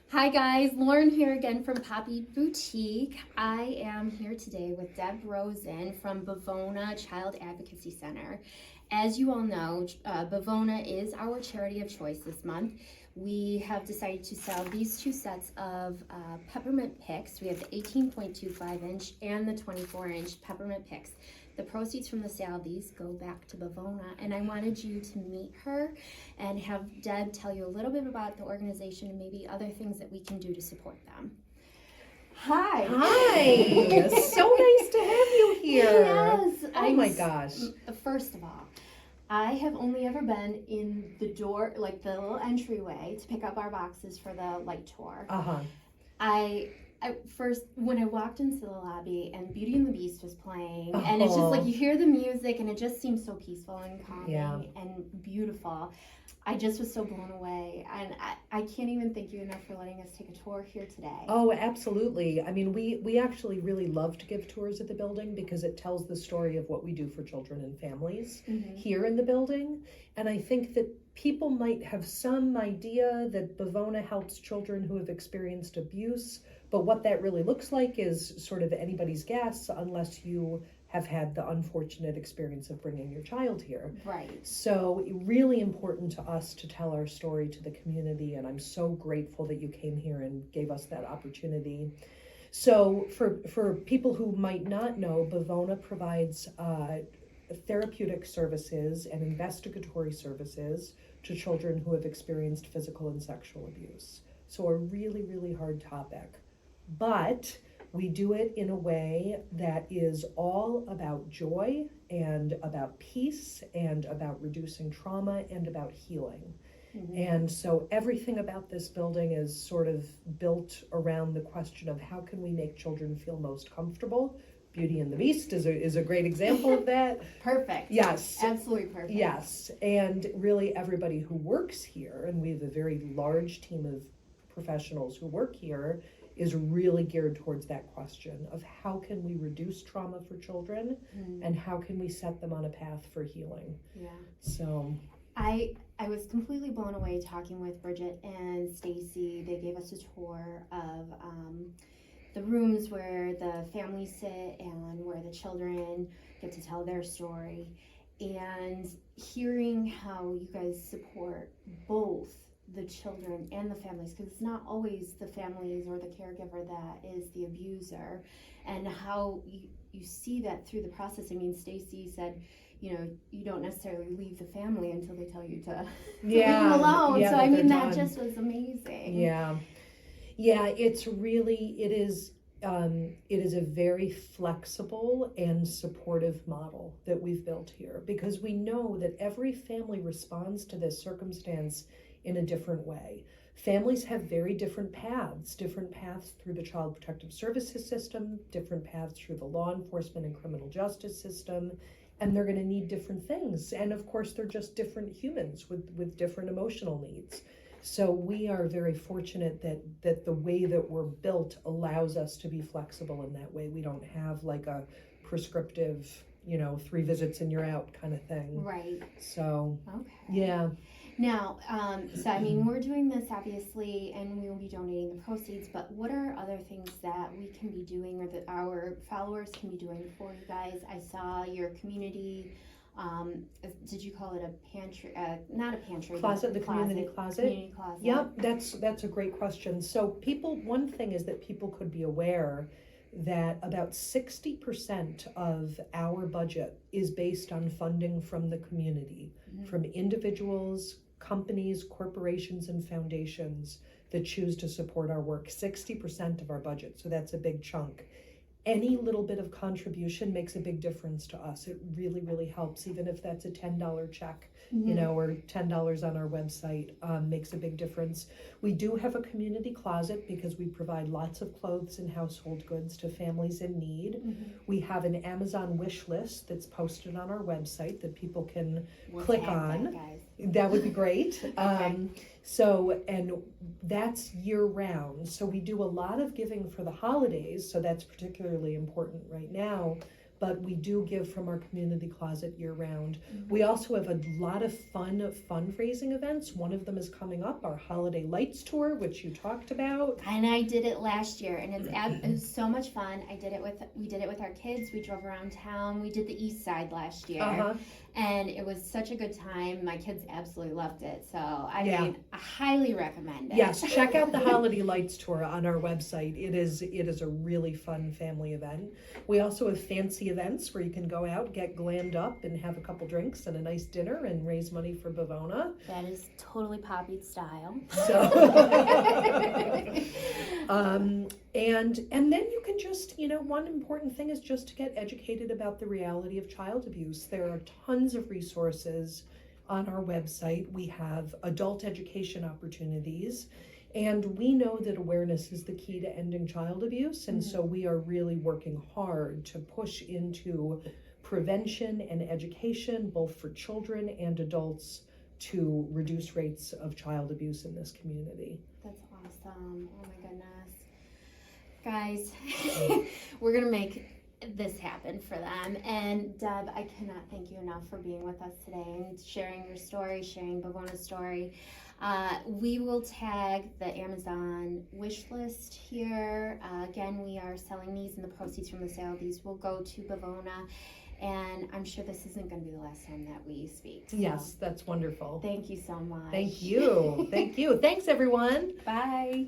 Hi guys, Lauren here again from Poppy Boutique. I am here today with Deb Rosen from Bivona Child Advocacy Center. As you all know, Bivona is our charity of choice this month. We have decided to sell these two sets of peppermint picks. We have the 18.25 inch and the 24 inch peppermint picks. The proceeds from the sale of these go back to Bivona, and I wanted you to meet her and have Deb tell you a little bit about the organization and maybe other things that we can do to support them. Hi. Hi. So nice to have you here. Yes. Oh my gosh. First of all, I have only ever been in the door, like the little entryway to pick up our boxes for the light tour. I first, when I walked into the lobby and Beauty and the Beast was playing, and it's just like you hear the music and it just seems so peaceful and calming and beautiful. I just was so blown away, and I can't even thank you enough for letting us take a tour here today. Oh, absolutely. I mean, we actually really love to give tours at the building because it tells the story of what we do for children and families here in the building. And I think that people might have some idea that Bivona helps children who have experienced abuse, but what that really looks like is sort of anybody's guess unless you have had the unfortunate experience of bringing your child here. Right. So really important to us to tell our story to the community, and I'm so grateful that you came here and gave us that opportunity. So for people who might not know, Bivona provides therapeutic services and investigatory services to children who have experienced physical and sexual abuse. So a really, really hard topic. But we do it in a way that is all about joy and about peace and about reducing trauma and about healing. And so everything about this building is sort of built around the question of how can we make children feel most comfortable. Beauty and the Beast is a great example of that. Perfect. Yes. Absolutely perfect. Yes. And really everybody who works here, and we have a very large team of professionals who work here, is really geared towards that question of how can we reduce trauma for children and how can we set them on a path for healing. Yeah. So I was completely blown away talking with Bridget and Stacy. They gave us a tour of the rooms where the families sit and where the children get to tell their story, and hearing how you guys support both the children and the families, because it's not always the families or the caregiver that is the abuser, and how you see that through the process. I mean, Stacy said, you know, you don't necessarily leave the family until they tell you to leave them alone. So I mean, that just was amazing. Yeah, it's really, it is a very flexible and supportive model that we've built here, because we know that every family responds to this circumstance in a different way. Families have very different paths through the Child Protective Services system, different paths through the law enforcement and criminal justice system, and they're going to need different things. And of course, they're just different humans with different emotional needs. So we are very fortunate that the way that we're built allows us to be flexible in that way. We don't have like a prescriptive, 3 visits and you're out kind of thing. Right. So, okay. Yeah. Now, so I mean, we're doing this obviously, and we will be donating the proceeds, but what are other things that we can be doing or that our followers can be doing for you guys? I saw your community, did you call it a pantry, not a pantry, closet, the community closet. Community closet. Yep, that's a great question. So one thing is that people could be aware that about 60% of our budget is based on funding from the community, from individuals, companies, corporations, and foundations that choose to support our work. 60% of our budget, so that's a big chunk. Any little bit of contribution makes a big difference to us. It really, really helps, even if that's a $10 check, or $10 on our website, makes a big difference. We do have a community closet because we provide lots of clothes and household goods to families in need. We have an Amazon wish list that's posted on our website that people can click on. That would be great. Okay. So, and that's year round. So we do a lot of giving for the holidays, so that's particularly important right now. but we do give from our community closet year round. Mm-hmm. We also have a lot of fun fundraising events. One of them is coming up, our Holiday Lights Tour, which you talked about. And I did it last year, and it was so much fun. We did it with our kids. We drove around town. We did the East Side last year, and it was such a good time. My kids absolutely loved it. So I mean, I highly recommend it. Yes, check out the Holiday Lights Tour on our website. It is a really fun family event. We also have fancy events where you can go out, get glammed up, and have a couple drinks and a nice dinner and raise money for Bivona. That is totally Poppy style. So, and then you can just, one important thing is just to get educated about the reality of child abuse. There are tons of resources on our website. We have adult education opportunities, and we know that awareness is the key to ending child abuse, and so we are really working hard to push into prevention and education, both for children and adults, to reduce rates of child abuse in this community. That's awesome. Oh my goodness. Guys, we're going to make this happen for them. And Deb, I cannot thank you enough for being with us today and sharing your story, sharing Bivona's story. We will tag the Amazon wish list here. Again, we are selling these, and the proceeds from the sale of these will go to Bivona. And I'm sure this isn't going to be the last time that we speak. So. Yes, that's wonderful. Thank you so much. Thank you. Thank you. Thanks, everyone. Bye.